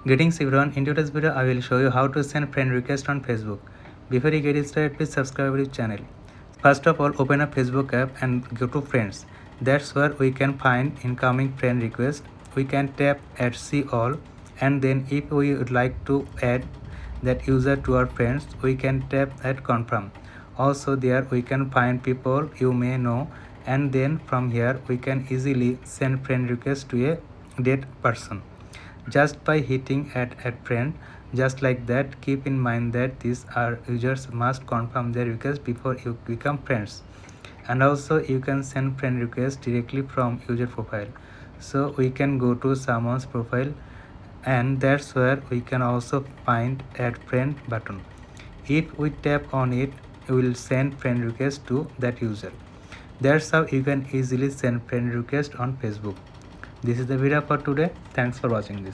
Greetings everyone, in today's video I will show you how to send friend request on Facebook. Before you get started, please subscribe our channel. First of all, open a Facebook app and go to friends. That's where we can find incoming friend request. We can tap add see all, and then if we would like to add that user to our friends, we can tap add confirm. Also there we can find people you may know, and then from here we can easily send friend request to a dead person just by hitting add friend. Just like that, keep in mind that these are users must confirm their request before you become friends. And also you can send friend request directly from user profile, so we can go to someone's profile, and that's where we can also find add friend button. If we tap on it, we will send friend request to that user. That's how you can easily send friend request on Facebook. This is the video for today. Thanks for watching this.